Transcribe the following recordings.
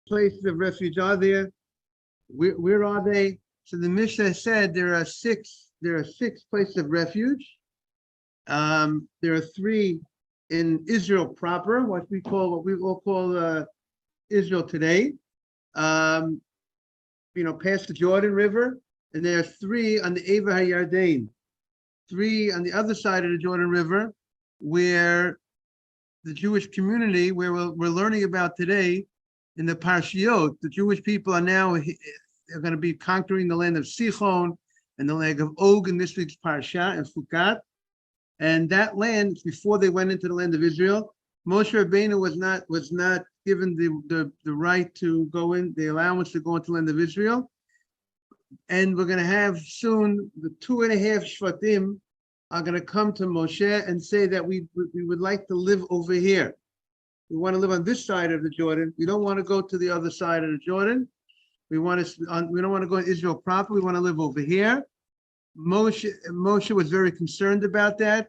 places of refuge are there? Where are they? So the Mishnah said there are six places of refuge. There are three in Israel proper, what we all call Israel today. Past the Jordan River, and there are three on the Ava HaYarden, three on the other side of the Jordan River, where the Jewish community, where we're learning about today in the Parshiot, the Jewish people are going to be conquering the land of Sichon and the land of Og in this week's Parsha and Fukat. And that land, before they went into the land of Israel, Moshe Rabbeinu was not given the right to go in, the allowance to go into the land of Israel. And we're going to have soon the 2.5 Shvatim are going to come to Moshe and say that we would like to live over here. We want to live on this side of the Jordan. We don't want to go to the other side of the Jordan. We don't want to go to Israel proper. We want to live over here. Moshe was very concerned about that.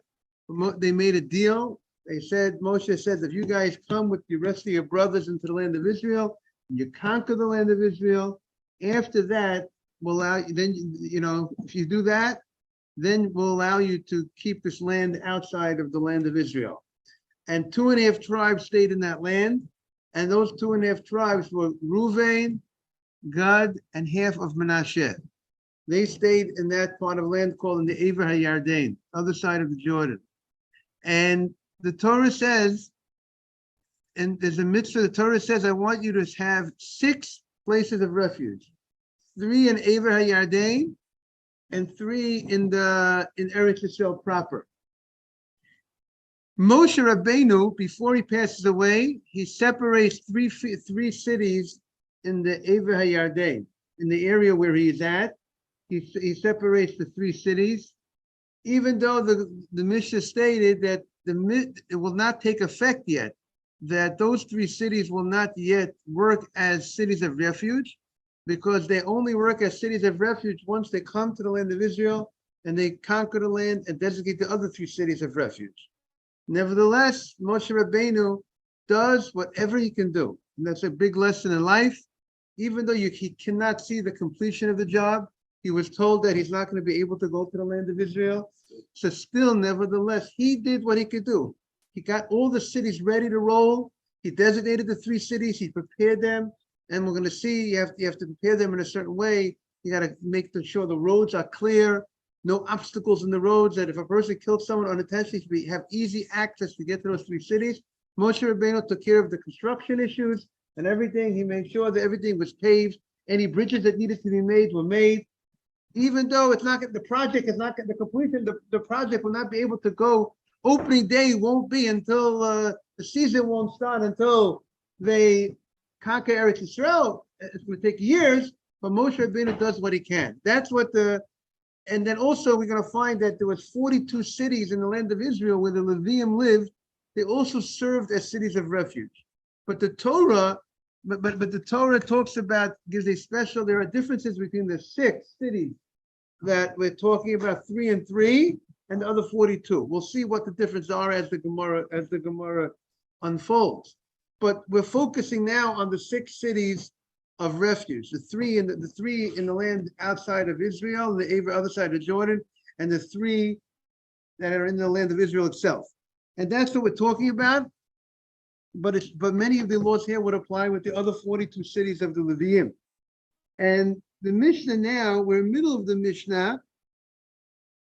They made a deal. Moshe said, if you guys come with the rest of your brothers into the land of Israel, and you conquer the land of Israel, after that, we'll allow you, then, if you do that, then we'll allow you to keep this land outside of the land of Israel. And 2.5 tribes stayed in that land. And those 2.5 tribes were Reuven, Gad, and half of Manasseh. They stayed in that part of land called in the Ava HaYarden, other side of the Jordan. And the Torah says, and there's a mitzvah, the Torah says, I want you to have 6 places of refuge. 3 in Ava HaYarden, and 3 in Eretz Yisrael proper. Moshe Rabbeinu, before he passes away, he separates three cities in the Ava HaYarden, in the area where he is at. He separates the 3 cities, even though the Mishnah stated that it will not take effect yet, that those 3 cities will not yet work as cities of refuge, because they only work as cities of refuge once they come to the land of Israel and they conquer the land and designate the other 3 cities of refuge. Nevertheless, Moshe Rabbeinu does whatever he can do. And that's a big lesson in life. Even though he cannot see the completion of the job, he was told that he's not going to be able to go to the land of Israel. So still, nevertheless, he did what he could do. He got all the cities ready to roll. He designated the 3 cities. He prepared them. And we're going to see, you have to prepare them in a certain way. You got to make sure the roads are clear, no obstacles in the roads, that if a person killed someone unintentionally, have easy access to get to those 3 cities. Moshe Rabbeinu took care of the construction issues and everything. He made sure that everything was paved. Any bridges that needed to be made were made. Even though the project is not the completion, the project will not be able to go. Opening day won't be until the season won't start until they conquer Eretz Yisrael. It's going to take years, but Moshe Rabbeinu does what he can. That's what and then also we're going to find that there was 42 cities in the land of Israel where the Levium lived. They also served as cities of refuge. But the Torah, but the Torah talks about, there are differences between the 6 cities that we're talking about, 3 and 3, and the other 42. We'll see what the differences are as the Gemara unfolds. But we're focusing now on the 6 cities of refuge, the 3 in the land outside of Israel, the other side of Jordan, and the 3 that are in the land of Israel itself. And that's what we're talking about. But many of the laws here would apply with the other 42 cities of the Levium. And the Mishnah now, we're in the middle of the Mishnah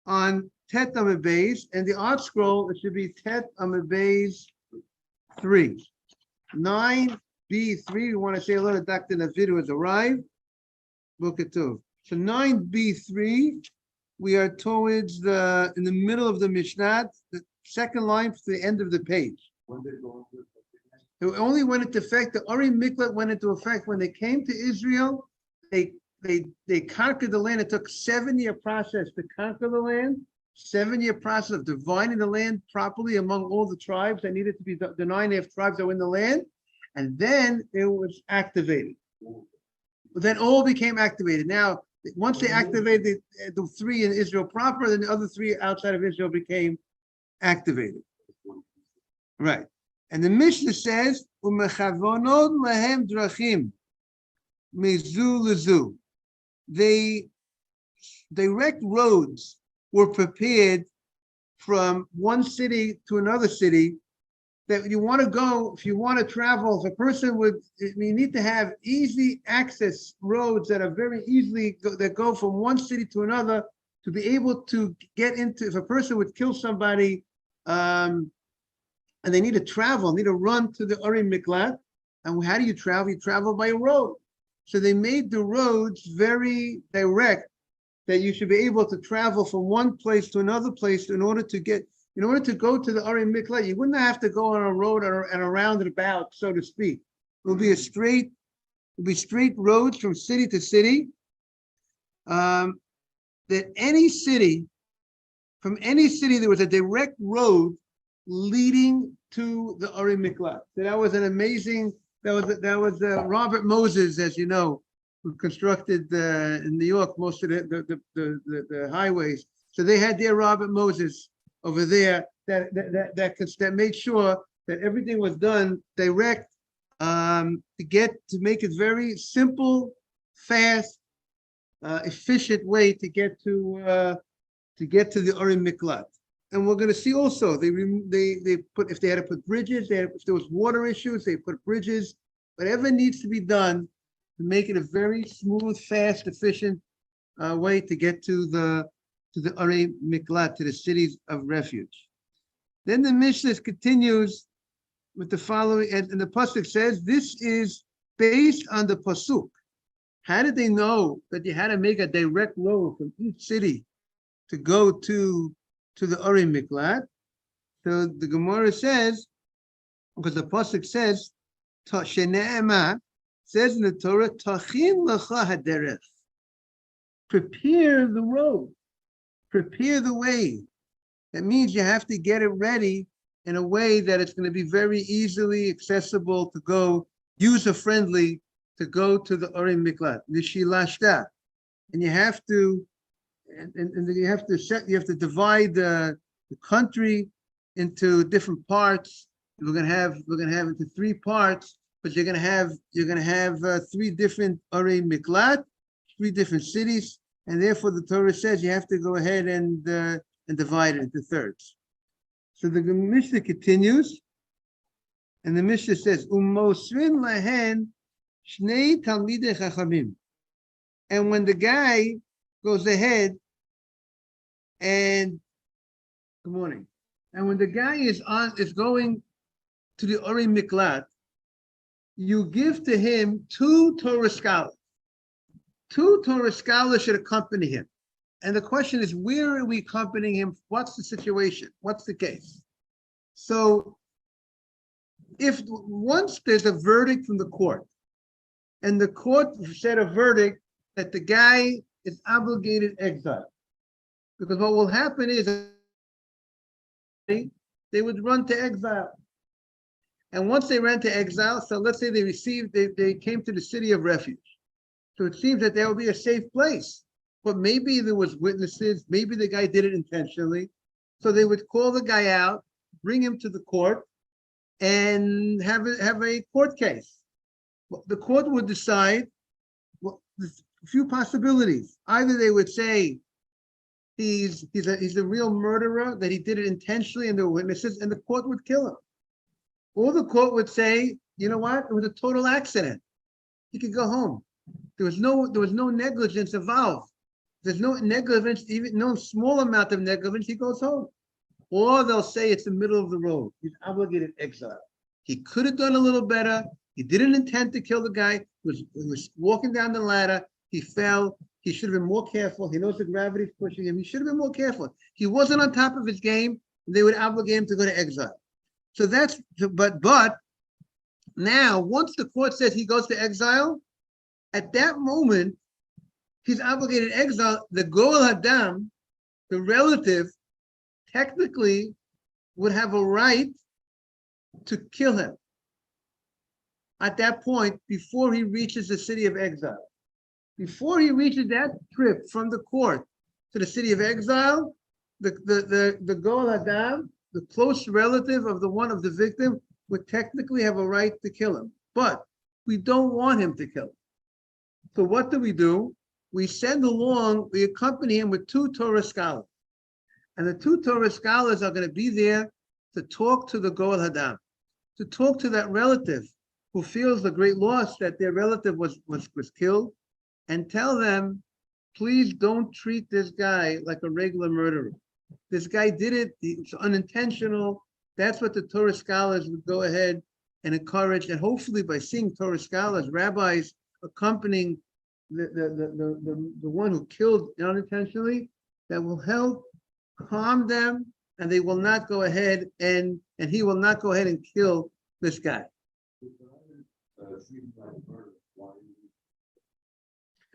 on Tet Amud Beis, and the art scroll, it should be Tet Amud Beis 3. 9B3, we want to say hello to Dr. Navid who has arrived. Book it too. So 9B3, we are towards in the middle of the Mishnah, the second line to the end of the page. It only went into effect, the Uri Miklat went into effect when they came to Israel. They conquered the land. It took 7-year process to conquer the land, 7-year process of dividing the land properly among all the tribes that needed to be, the 9.5 tribes that were in the land, and then it was activated. Then all became activated. Now, once they activated the 3 in Israel proper, then the other 3 outside of Israel became activated. Right. And the Mishnah says, Umechavonot lahem drachim mizu lezu. They direct roads were prepared from one city to another city that you want to go, if you want to travel, if a person would, you need to have easy access roads that are very easily, that go from one city to another to be able to get into, if a person would kill somebody and they need to travel, need to run to the Urim Miklat. And how do you travel? You travel by a road. So they made the roads very direct that you should be able to travel from one place to another place in order to go to the Urim Miklat. You wouldn't have to go on a road and a roundabout, so to speak. It will be straight roads from city to city. That from any city, there was a direct road leading to the Urim Miklat. So that was an amazing. That was Robert Moses, as you know, who constructed in New York most of the highways. So they had their Robert Moses over there that made sure that everything was done direct to make it very simple, fast, efficient way to get to the Urim Miklat. And we're going to see also they put, if they had to put bridges, if there was water issues, they put bridges. Whatever needs to be done to make it a very smooth, fast, efficient way to get to the Urim Miklat, to the cities of refuge. Then the Mishnah continues with the following, and the pasuk says, "This is based on the pasuk." How did they know that you had to make a direct road from each city to go to the Urim Miklat? So the Gemara says, because the pasuk says, "Shene'ema," says in the Torah, "Tachin lecha haderech." Prepare the road, prepare the way. That means you have to get it ready in a way that it's going to be very easily accessible to go, user-friendly to go to the Urim Miklat. Nishilashta, and you have to. And you have to divide the country into different parts. We're gonna have into 3 parts, but you're gonna have 3 different Urim Miklat, 3 different cities, and therefore the Torah says you have to go ahead and divide it into thirds. So the Mishnah continues, and the Mishnah says, "Umosrin lahen shnei talmidei chachamim," and when the guy goes ahead and good morning. And when the guy is going to the Urim Miklat, you give to him 2 Torah scholars. 2 Torah scholars should accompany him. And the question is, where are we accompanying him? What's the situation? What's the case? So if once there's a verdict from the court, and the court said a verdict that the guy is obligated exile. Because what will happen is they would run to exile. And once they ran to exile, so let's say they came to the city of refuge. So it seems that there will be a safe place. But maybe there was witnesses, maybe the guy did it intentionally. So they would call the guy out, bring him to the court, and have a court case. The court would decide, there's a few possibilities. Either they would say he's a real murderer, that he did it intentionally, and there were witnesses, and the court would kill him. Or the court would say, you know what, it was a total accident. He could go home. There was no negligence involved. There's no negligence, even no small amount of negligence, he goes home. Or they'll say it's the middle of the road. He's obligated exile. He could have done a little better. He didn't intend to kill the guy. He was walking down the ladder. He fell. He should have been more careful. He knows the gravity is pushing him. He should have been more careful. He wasn't on top of his game. They would obligate him to go to exile. So that's, but now, once the court says he goes to exile, at that moment, he's obligated exile. The Goel Hadam, the relative, technically would have a right to kill him at that point before he reaches the city of exile. Before he reaches that trip from the court to the city of exile, the Goel Hadam, the close relative of the victim, we technically have a right to kill him, but we don't want him to kill him. So what do? We send along, we accompany him with 2 Torah scholars. And the 2 Torah scholars are going to be there to talk to the Goel Hadam, to talk to that relative who feels the great loss that their relative was killed, and tell them, please don't treat this guy like a regular murderer. This guy did it, it's unintentional. That's what the Torah scholars would go ahead and encourage. And hopefully by seeing Torah scholars, rabbis accompanying the one who killed unintentionally, that will help calm them, and they will not go ahead and he will not go ahead and kill this guy.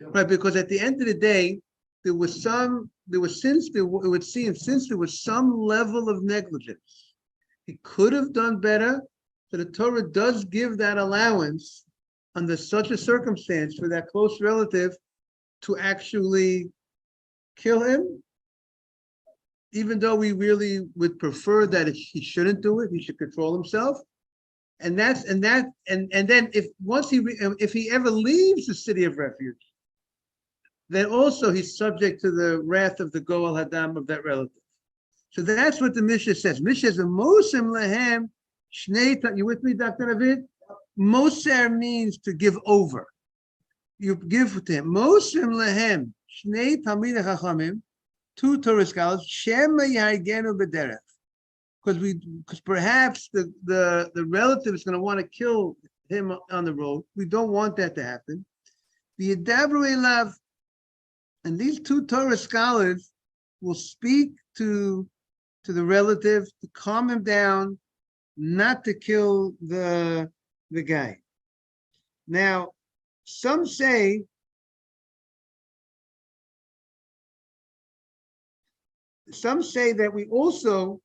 Right, because at the end of the day, it would seem, since there was some level of negligence, he could have done better. So the Torah does give that allowance under such a circumstance for that close relative to actually kill him, even though we really would prefer that he shouldn't do it. He should control himself. And then if he ever leaves the city of refuge, then also he's subject to the wrath of the Goel Hadam of that relative. So that's what the Mishnah says. Mishnah says, Mosim lehem shnei. You with me, Dr. David? Moser means to give over. You give to him. Mosim lehem shnei talmidei chachamim, 2 Torah scholars, shema yahigenu b'derech. Because perhaps the relative is going to want to kill him on the road. We don't want that to happen. The Yidabru elav, and these 2 Torah scholars will speak to the relative to calm him down, not to kill the guy. Now, some say that we also,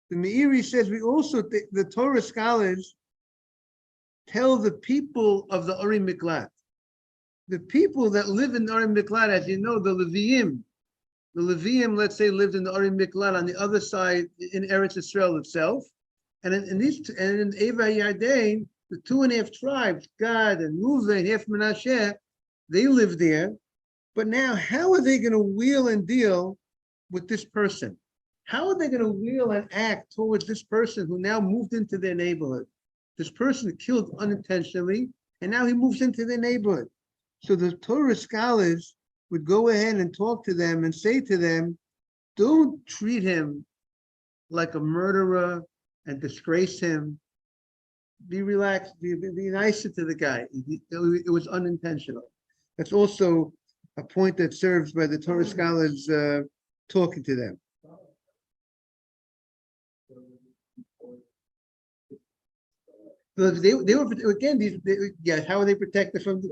the Meiri says, the Torah scholars tell the people of the Ori Miklat, the people that live in the Ori Miklat, as you know, the Leviim, let's say, lived in the Ori Miklat on the other side in Eretz Israel itself. And in Eva Yarden, the 2.5 tribes, Gad and Reuven, half Menashe, they live there. But now, how are they going to wheel and deal with this person? How are they going to wheel and act towards this person who now moved into their neighborhood? This person killed unintentionally, and now he moves into their neighborhood. So the Torah scholars would go ahead and talk to them and say to them, don't treat him like a murderer and disgrace him. Be relaxed, be nicer to the guy. It was unintentional. That's also a point that serves by the Torah scholars talking to them. So they were, again, how are they protected from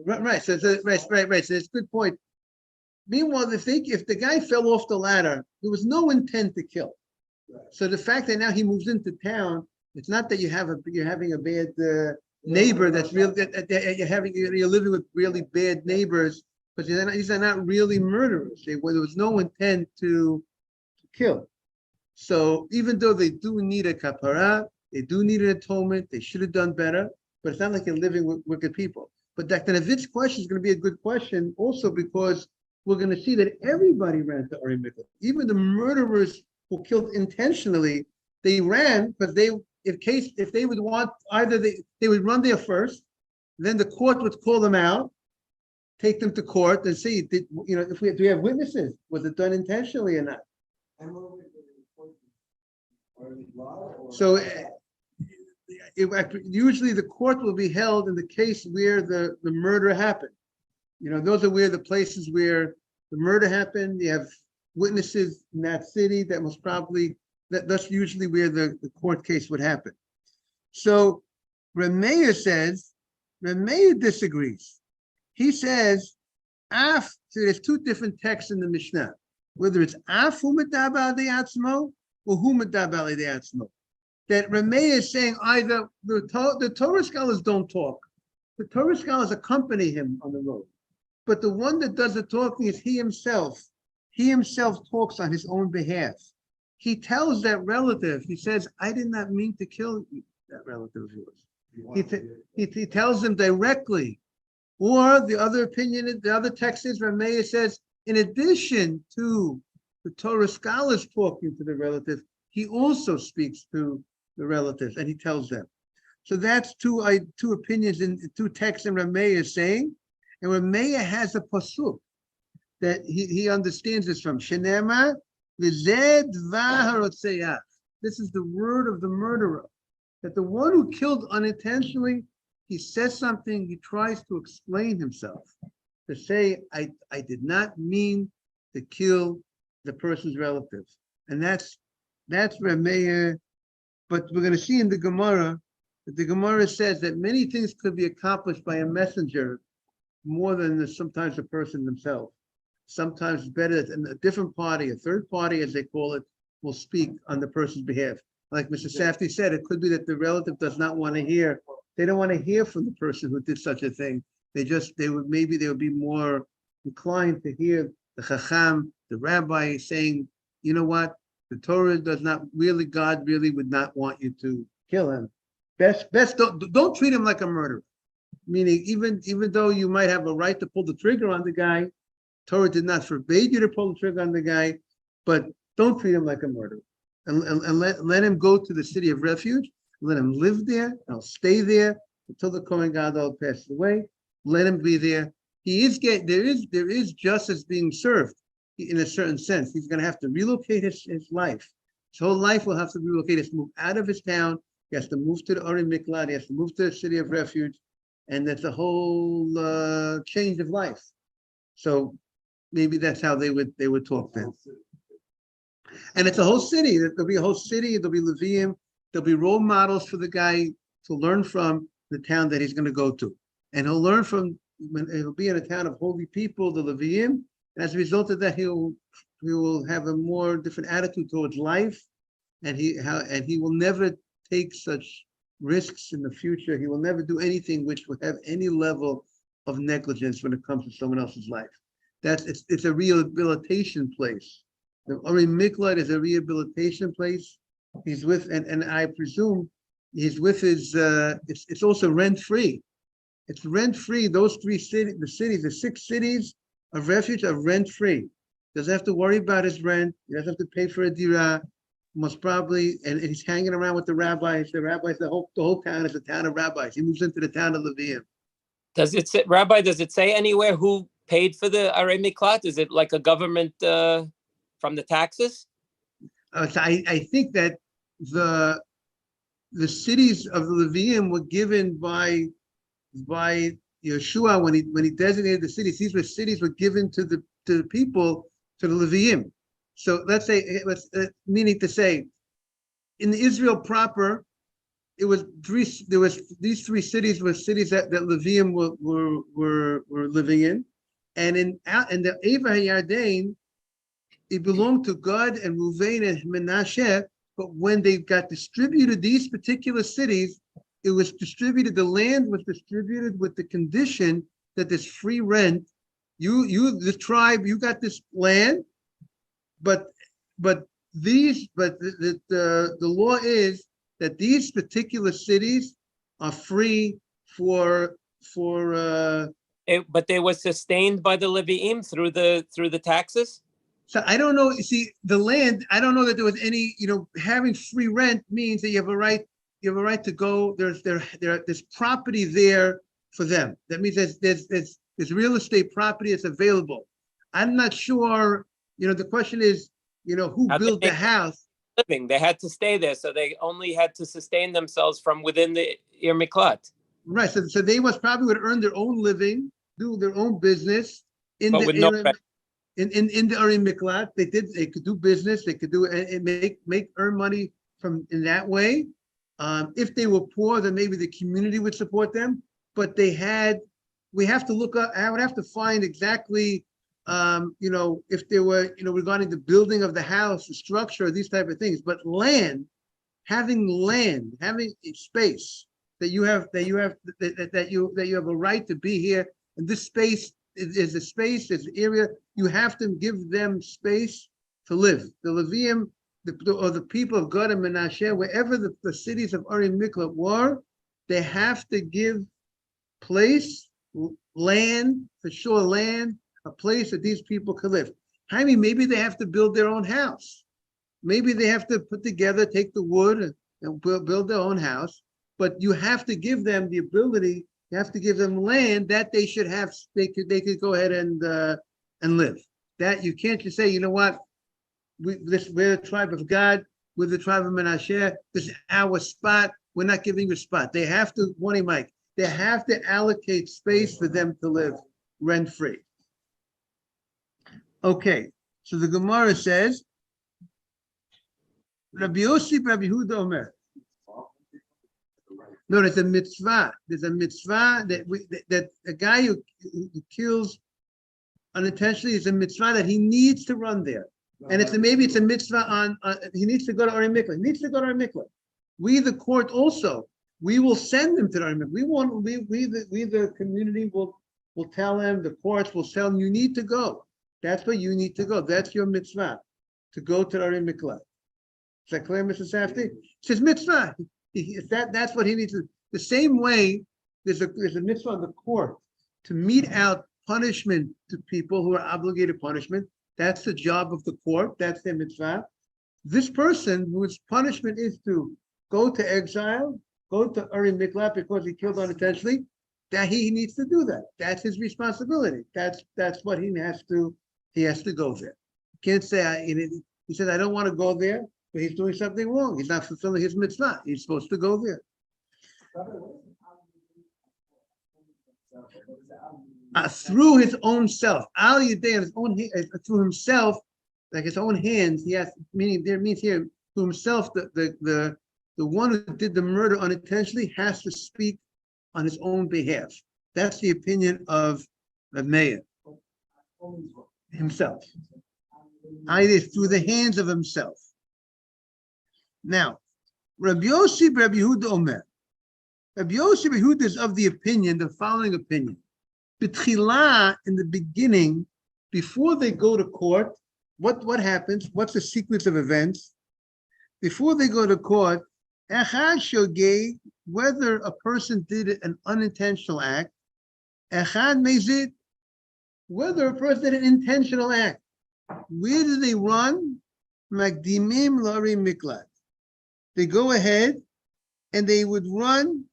right. So it's a good point. Meanwhile, if the guy fell off the ladder, there was no intent to kill. So the fact that now he moves into town, it's not that you're having a bad neighbor that's real. You're living with really bad neighbors, but these are not really murderers. There was no intent to kill. So even though they do need a kapara, they do need an atonement, they should have done better. But it's not like you're living with wicked people. But Dr. Navid's question is going to be a good question also because we're going to see that everybody ran to Ori Miklat. Even the murderers who killed intentionally, they ran because if they would want, either they would run there first, then the court would call them out, take them to court and see, do we have witnesses? Was it done intentionally or not? So usually the court will be held in the case where the murder happened. Those are where the places where the murder happened. You have witnesses in that city. That's usually where the court case would happen. So Rameir disagrees. He says, so there's 2 different texts in the Mishnah, whether it's af hu medaba de atzmo or hu medaba de atzmo. That Rameir is saying either the Torah scholars don't talk. The Torah scholars accompany him on the road. But the one that does the talking is he himself. he himself talks on his own behalf. He tells that relative, he says, I did not mean to kill that relative of yours. He tells him directly. Or the other opinion, the other text is Rameya says, in addition to the Torah scholars talking to the relative, he also speaks to the relatives and he tells them. So that's two opinions in two texts in Rameya is saying. And Rameya has a pasuk that he understands this from. Shenema v'zed v'harotzeach. This is the word of the murderer. That the one who killed unintentionally, he says something, he tries to explain himself, to say, I did not mean to kill the person's relative. And that's Rameya. But we're going to see in the Gemara that the Gemara says that many things could be accomplished by a messenger more than sometimes a person themselves. Sometimes better, and a different party, a third party, as they call it, will speak on the person's behalf. Like Mr. Safdie said, it could be that the relative does not want to hear. They don't want to hear from the person who did such a thing. They would be more inclined to hear the Chacham, the rabbi saying, you know what, the Torah does not really, God really would not want you to kill him. Best don't treat him like a murderer. Meaning, even though you might have a right to pull the trigger on the guy, Torah did not forbid you to pull the trigger on the guy, but don't treat him like a murderer. And let him go to the city of refuge, let him live there, and I'll stay there until the Kohen Gadol passes away. Let him be there. There is justice being served in a certain sense. He's going to have to relocate his life. His whole life will have to relocate. He has to move out of his town. He has to move to the Orim Miklat. He has to move to the city of refuge. And that's a whole change of life. So maybe that's how they would talk then. And it's a whole city. There'll be a whole city. There'll be Levium. There'll be role models for the guy to learn from the town that he's going to go to. And he'll learn from, he'll be in a town of holy people, the Levium. And as a result of that, he will have a more different attitude towards life. And he will never take such risks in the future. He will never do anything which would have any level of negligence when it comes to someone else's life. It's a rehabilitation place. The Orim Miklat is a rehabilitation place. He's with, and I presume he's with his, it's also rent-free. It's rent-free. Those the 6 cities of refuge are rent-free. Doesn't have to worry about his rent. He doesn't have to pay for a dirah. Most probably, and he's hanging around with the rabbis. The whole town is a town of rabbis. He moves into the town of Levium. Does it say, Rabbi, does it say anywhere who paid for the Arei Miklat? Is it like a government from the taxes? So I think that the cities of the Levium were given by Yeshua when he designated the cities. These were cities were given to the people, to the Levium. So let's say, meaning to say, in Israel proper, it was these 3 cities were cities that Levium were living in, and in the Eva Yarden, it belonged to Gad and Ruvain and Menashe. But when they got distributed, these particular cities, it was distributed. The land was distributed with the condition that there's free rent. The tribe, you got this land. But the law is that these particular cities are free for. But they were sustained by the Leviim through the taxes. So I don't know. You see, the land. I don't know that there was any. Having free rent means that you have a right. You have a right to go. There's property there for them. That means there's real estate property that's available. I'm not sure. The question is, who built the house? Living, they had to stay there, so they only had to sustain themselves from within the Ir Miklat. Right. So they would earn their own living, do their own business in the Orim Miklat. They could do business. They could do and earn money from in that way. If they were poor, then maybe the community would support them. But we have to look up. I would have to find exactly. If there were, regarding the building of the house, the structure, these type of things, but having a space that you have a right to be here, and this space is a space, there's an area, you have to give them space to live. The Levium, or the people of God and Menashe, wherever the cities of Ari Miklat were, they have to give place, land, for sure land, a place that these people could live. I mean, maybe they have to build their own house. Maybe they have to put together, take the wood and build their own house. But you have to give them the ability, you have to give them land that they should have, they could go ahead and live. That you can't just say, you know what, we're the tribe of God, we're the tribe of Menashe, this is our spot, we're not giving you a spot. They have to, morning Mike, they have to allocate space for them to live rent-free. Okay, so the Gemara says, Rabbi Yossi, Rabbi Yehuda Omer. No, there's a mitzvah. There's a mitzvah that a guy who kills unintentionally is a mitzvah that he needs to run there. And maybe it's a mitzvah on he needs to go to Ari Miklat. He needs to go to Ari Miklat. We, the court, also, we will send him to the Ari Miklat. We the community will tell him, the courts will tell him, you need to go. That's where you need to go. That's your mitzvah, to go to the Ari Miklat. Is that clear, Mr. Safdie? It's his mitzvah. That's what he needs to. The same way, there's a mitzvah on the court to mete out punishment to people who are obligated punishment. That's the job of the court. That's their mitzvah. This person whose punishment is to go to exile, go to Ari Miklat because he killed unintentionally, that he needs to do that. That's his responsibility. That's what he has to go there. You can't say, he said, I don't want to go there, but he's doing something wrong. He's not fulfilling his mitzvah. He's supposed to go there. Through his own self, through himself, like his own hands, he has, meaning there means here, to himself, the one who did the murder unintentionally has to speak on his own behalf. That's the opinion of the mayor himself. Either through the hands of himself. Now, Rabbi Yossi, Rabbi Yehuda Omer. Rabbi Yossi, Rabbi Yehuda is of the opinion, the following opinion. B'tchila, in the beginning, before they go to court, what happens? What's the sequence of events? Before they go to court, echad shogeg, whether a person did an unintentional act, echad mezid, whether a person did an intentional act. Where do they run? Magdimim l'Ari Miklat. They go ahead and they would run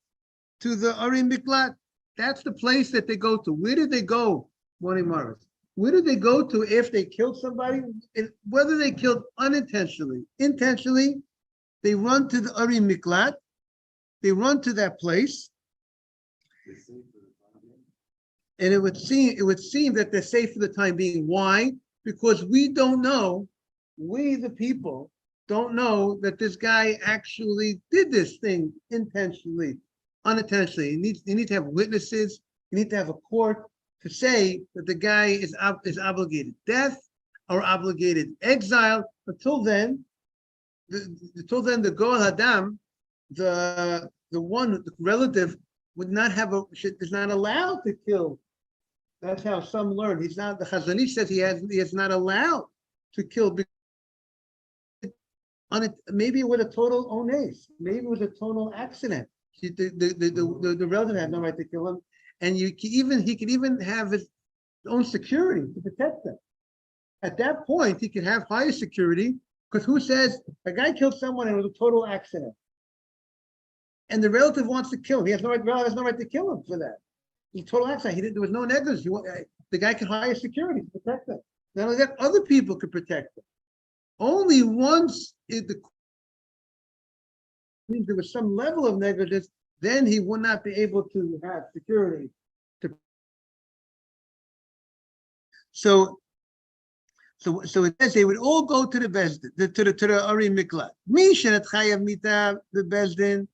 to the Ari Miklat. That's the place that they go to. Where did they go, Morning Morris? Where did they go to if they killed somebody? Whether they killed unintentionally, intentionally, they run to the Ari Miklat. They run to that place. And it would seem that they're safe for the time being. Why? Because we don't know, we the people don't know that this guy actually did this thing intentionally, unintentionally. You need to have witnesses. You need to have a court to say that the guy is obligated death or obligated exile. Until then, the Goel Hadam, the relative, would not have is not allowed to kill. That's how some learn. He's not. The Chazon Ish says he is not allowed to kill. Maybe with a total ones, maybe it was a total accident. The relative had no right to kill him, and he could even have his own security to protect them. At that point, he could have higher security because who says a guy killed someone and it was a total accident, and the relative wants to kill him? He has no right. The relative has no right to kill him for that. It was a total accident. There was no negligence. The guy could hire security to protect them. Not only that, other people could protect them. Only once there was some level of negligence, then he would not be able to have security. So it says they would all go to the Bezdin, to the Ari Miklat. Mishan Chayav Mita, the Bezdin,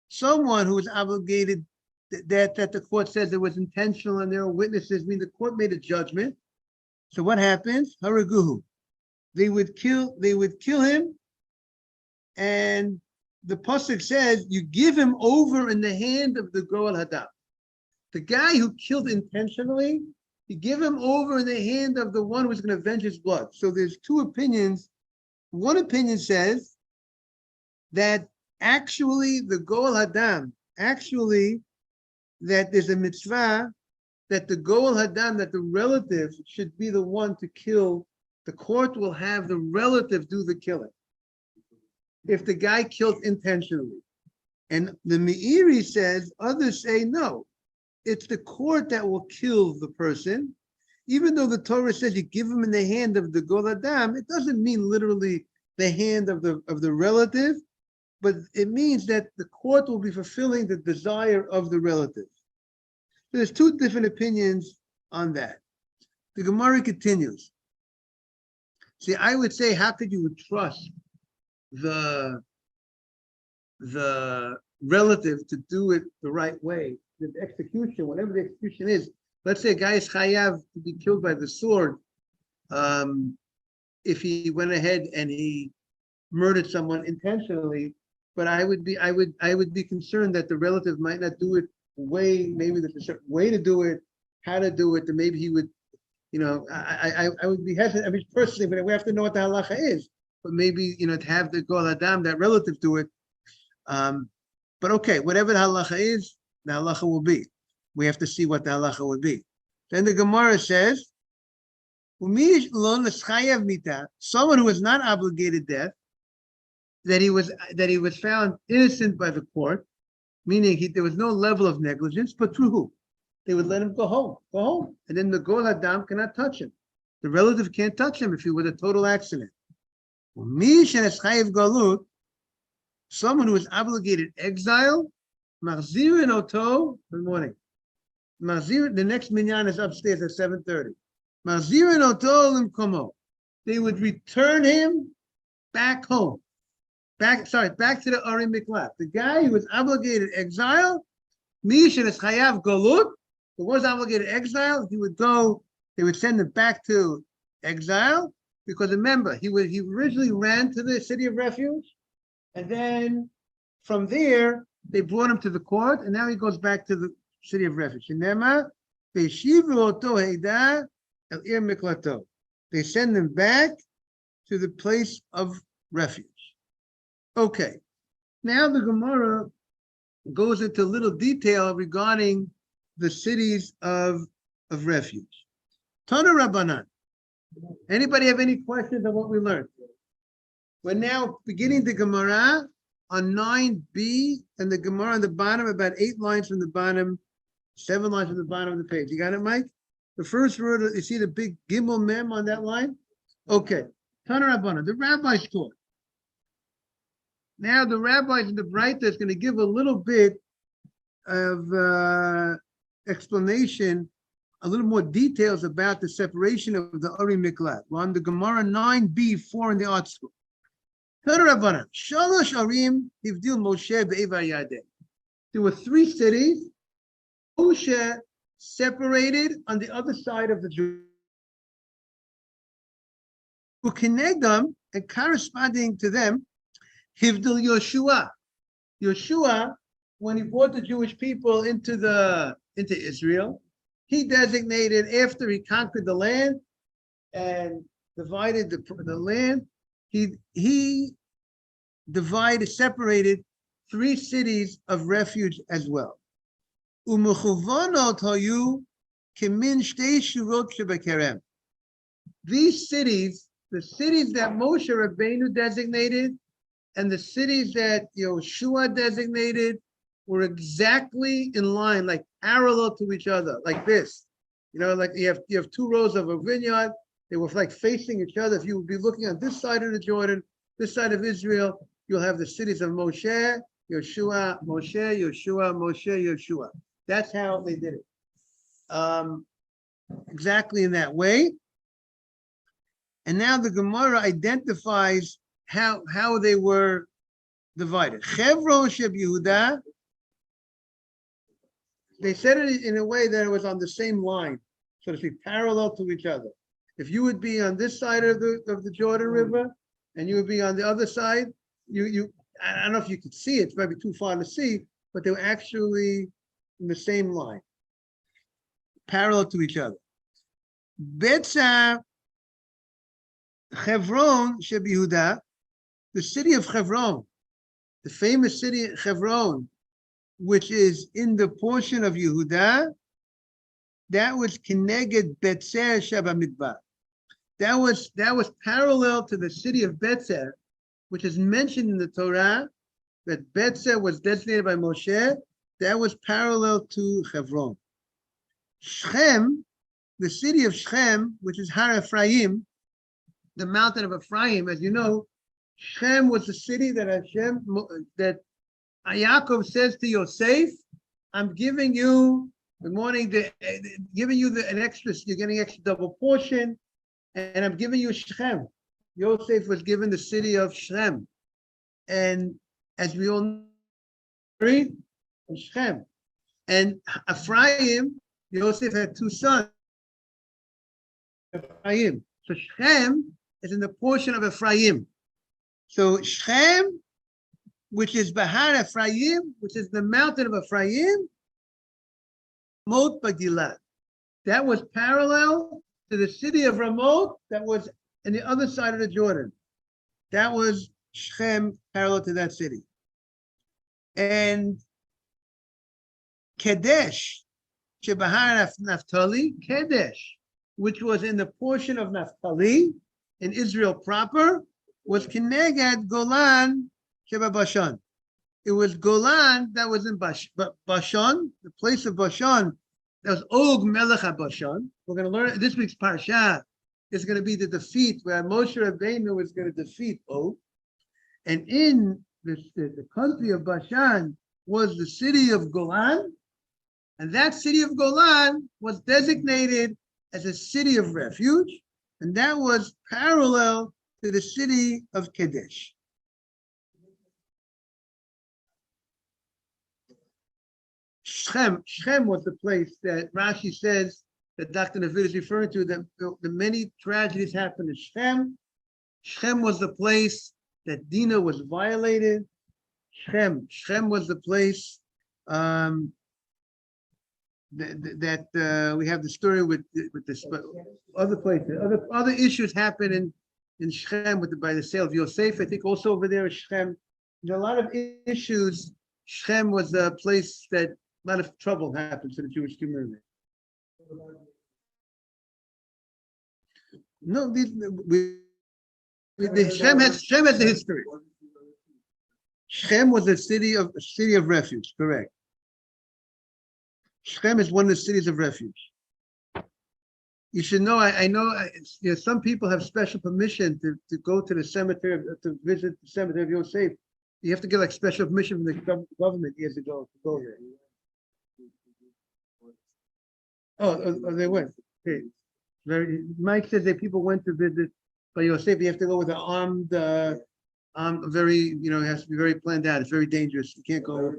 someone who was obligated that the court says it was intentional and there are witnesses. I mean, the court made a judgment. So what happens? Haraguhu. They would kill him, and the pasuk says you give him over in the hand of the Goel Hadam. The guy who killed intentionally, You give him over in the hand of the one who's going to avenge his blood. So there's two opinions. One opinion says that actually the Goel Hadam, actually that there's a mitzvah that the Goel Hadam, that the relative should be the one to kill. The court will have the relative do the killing if the guy killed intentionally. And the Meiri says, others say no, it's the court that will kill the person. Even though the Torah says you give him in the hand of the Goel Hadam, it doesn't mean literally the hand of the relative, but it means that the court will be fulfilling the desire of the relative. So there's two different opinions on that. The Gemara continues. See, I would say, how could you trust the relative to do it the right way? The execution, whatever the execution is. Let's say a guy is chayav to be killed by the sword. If he went ahead and he murdered someone intentionally, but I would be concerned that the relative might not do it maybe there's a certain way to do it, how to do it, and maybe he would, I would be hesitant. I mean, personally, but we have to know what the halacha is. But maybe, to have the Goel Hadam, that relative, do it. But okay, whatever the halacha is, the halacha will be. We have to see what the halacha would be. Then the Gemara says, someone who was not obligated death, that he was found innocent by the court, meaning there was no level of negligence, but through who? They would let him go home. And then the Goel Hadam cannot touch him. The relative can't touch him if he was a total accident. Someone who is obligated exile, Mahzirin Oto, good morning. Mahzir, the next minyan is upstairs at 7:30. Mahzirin Oto Limkomo. They would return him back home. Back to the Ari Miklat. The guy who was obligated exile, Mishan is Chayav Golut, who was obligated exile, they would send him back to exile, because remember, he originally ran to the city of refuge, and then from there, they brought him to the court, and now he goes back to the city of refuge. They send him back to the place of refuge. Okay, now the Gemara goes into little detail regarding the cities of refuge. Tana Rabbanan. Anybody have any questions on what we learned? We're now beginning the Gemara on 9b, and the Gemara on the bottom, about 8 lines from the bottom, 7 lines from the bottom of the page. You got it, Mike? The first word, you see the big Gimel Mem on that line? Okay. Tana Rabbanan, the rabbis taught. Now the rabbis in the Braita is going to give a little bit of explanation, a little more details about the separation of the Ari Miklat. We're on the Gemara 9b4 in the art school. Shalosh Arim Hivdil Moshe be'Eva Yadeh. There were 3 cities. Moshe separated on the other side of the Jordan. Ukinegam, and corresponding to them, Hivdil Yoshua. Yoshua, when he brought the Jewish people into Israel, he designated, after he conquered the land and divided the land, he separated 3 cities of refuge as well. These cities, the cities that Moshe Rabbeinu designated and the cities that Yoshua designated, were exactly in line, like parallel to each other, like this. Like you have 2 rows of a vineyard. They were like facing each other. If you would be looking on this side of the Jordan, this side of Israel, you'll have the cities of Moshe, Yoshua, Moshe, Yoshua, Moshe, Yoshua. That's how they did it. Exactly in that way. And now the Gemara identifies how they were divided. Chevron Sheb Yehuda, they said it in a way that it was on the same line, so to speak, parallel to each other. If you would be on this side of the Jordan River, and you would be on the other side, I don't know if you could see it, it's maybe too far to see, but they were actually in the same line, parallel to each other. Betzah Chevron Shebihuda, the city of Chevron, the famous city Chevron, which is in the portion of Yehuda, that was Keneged Betzer Shabamidbar. That was parallel to the city of Betzer, which is mentioned in the Torah, that Betzer was designated by Moshe. That was parallel to Chevron. Shechem, the city of Shechem, which is Har Ephraim, the mountain of Ephraim, as you know, Shechem was the city that Yaakov says to Yosef, I'm giving you giving you an extra, you're getting extra double portion, and I'm giving you Shechem. Yosef was given the city of Shechem. And as we all know, Shechem. And Ephraim, Yosef had two sons, Ephraim. So Shechem is in the portion of Ephraim. So Shechem, which is Bahar Ephraim, which is the mountain of Ephraim, Ramot Bagilad. That was parallel to the city of Ramot that was on the other side of the Jordan. That was Shechem, parallel to that city. And Kedesh, Shebahar Naphtali, Kedesh, which was in the portion of Naphtali, in Israel proper, was Keneged Golan Sheba Bashan. It was Golan that was in Bashan, the place of Bashan. That was Og Melech HaBashan. We're going to learn this week's parsha is going to be the defeat where Moshe Rabbeinu is going to defeat Og. And in the country of Bashan was the city of Golan, and that city of Golan was designated as a city of refuge, and that was parallel to the city of Kadesh. Shechem was the place that Rashi says that Dr. Navid is referring to, that the many tragedies happened in Shechem. Shechem was the place that Dinah was violated. Shechem was the place that we have the story with this other places. Other issues happen in Shechem by the sale of Yosef. I think also over there in Shechem. There are a lot of issues. Shechem was a place that a lot of trouble happened to the Jewish community. No, Shechem has a history. Shechem was a city of refuge, correct. Shechem is one of the cities of refuge. You should know, I know, some people have special permission to go to the cemetery, to visit the cemetery of Yosef. You have to get like special permission from the government years ago to go there. Oh, they went. Okay. Mike says that people went to visit by Yosef. You have to go with an armed, very, it has to be very planned out. It's very dangerous. You can't go.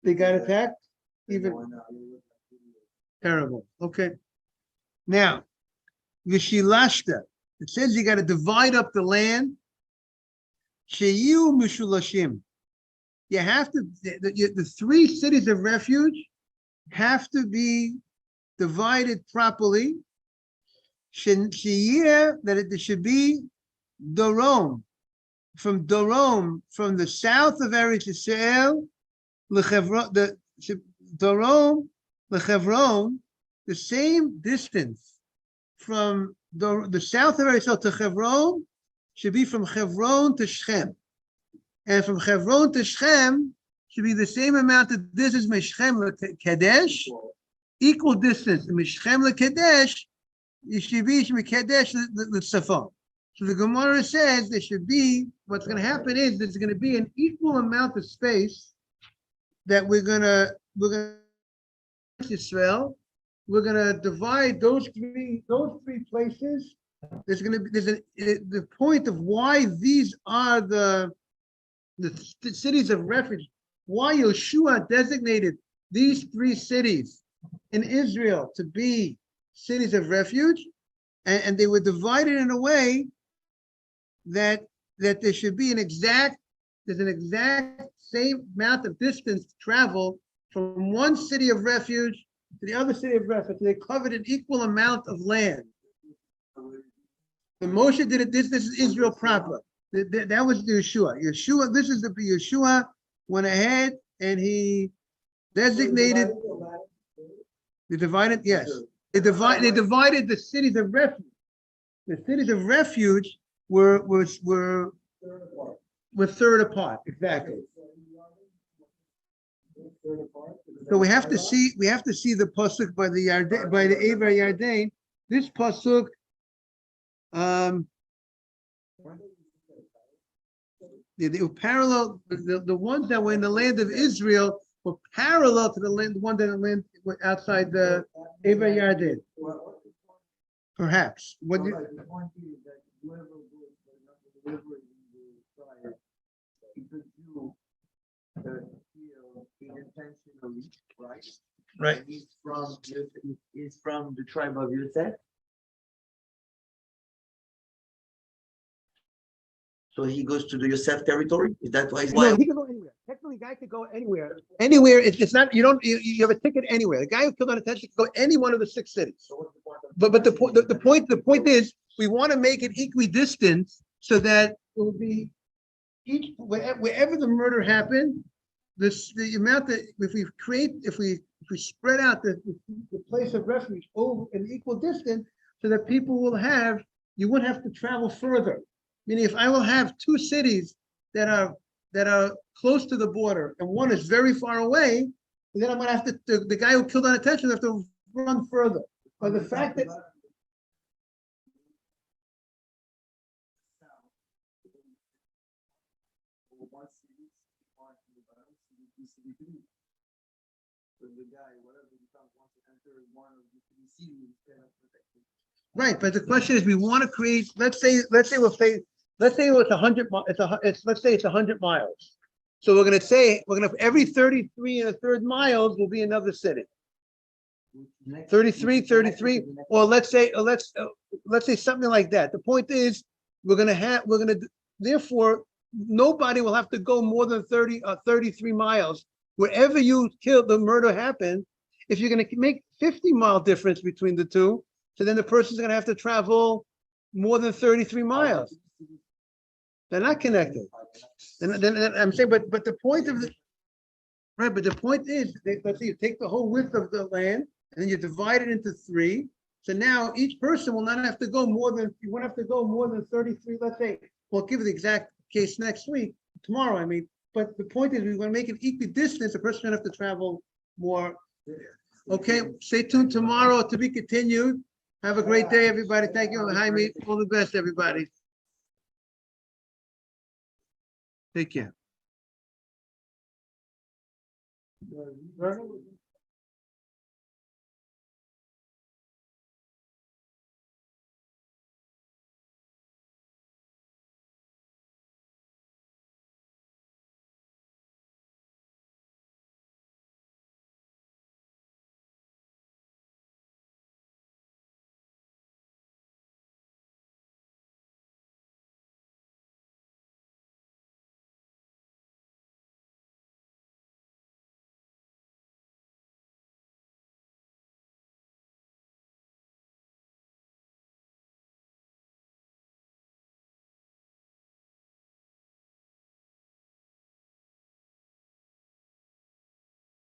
They got attacked? Even terrible. Okay. Now, Vishilashta. It says you got to divide up the land. Sheyu Mishulashim. You have to, the three cities of refuge have to be divided properly. Sheyeh, that it should be Dorom, from the south of Eretz Yisrael, Dorom, Lechevron, the same distance from the south of Eretz Yisrael to Chevron should be from Chevron to Shechem. And from Chevron to Shechem should be the same amount of distance, Meshchem Kadesh, equal distance. Meshchem Kadesh, it should be Kadesh the Safon. So the Gemara says there should be, what's going to happen is there's going to be an equal amount of space that we're going to Israel. We're going to divide those three places. There's the point of why these are the cities of refuge, why Yeshua designated these three cities in Israel to be cities of refuge, and they were divided in a way that there should be an exact same amount of distance to travel from one city of refuge to the other city of refuge. They covered an equal amount of land. The Moshe did it. This is Israel proper. That was the Yeshua. This is the Yeshua went ahead and he designated. They divided. Yes, they divided the cities of refuge. The cities of refuge were third apart. Exactly. So we have to see the pasuk by the Yarden, by the Ever Yarden. This pasuk, they were parallel. The ones that were in the land of Israel were parallel to the one that land outside the Ever Yarden. Perhaps. What you, the point is that whoever was delivering the fire, he could do intentionally, right? right. And he's from the tribe of Yosef. So he goes to the Yosef territory. Is that why? No, he can go anywhere. Technically, a guy could go anywhere. Anywhere. It's not. You have a ticket anywhere. The guy who killed unintentionally can go any one of the 6 cities. So what's the point of But the point is we want to make it equidistant so that it will be each wherever the murder happened, the amount that if we spread out the place of refuge over an equal distance so that people will have, you wouldn't have to travel further. Meaning if I will have 2 cities that are close to the border and one is very far away, and then I'm gonna have to the guy who killed unintentionally have to run further. But the fact that right, but the question is, we want to create. Let's say it's 100. Let's say it's 100 miles. So we're going to every 33 and a third miles will be another city. 33, or let's say something like that. The point is, therefore, nobody will have to go more than 33 miles wherever the murder happened. If you're going to make 50-mile difference between the two, so then the person's going to have to travel more than 33 miles. They're not connected. Then I'm saying, but the point of right, but the point is, let's say you take the whole width of the land and then you divide it into 3. So now each person will not have to go you won't have to go more than 33. Let's say, we'll give the exact case tomorrow. I mean, but the point is, we want to make it equidistant. The person doesn't have to travel more. Okay, stay tuned tomorrow to be continued. Have a great day, everybody. Thank you, Jaime. All the best, everybody. Take care.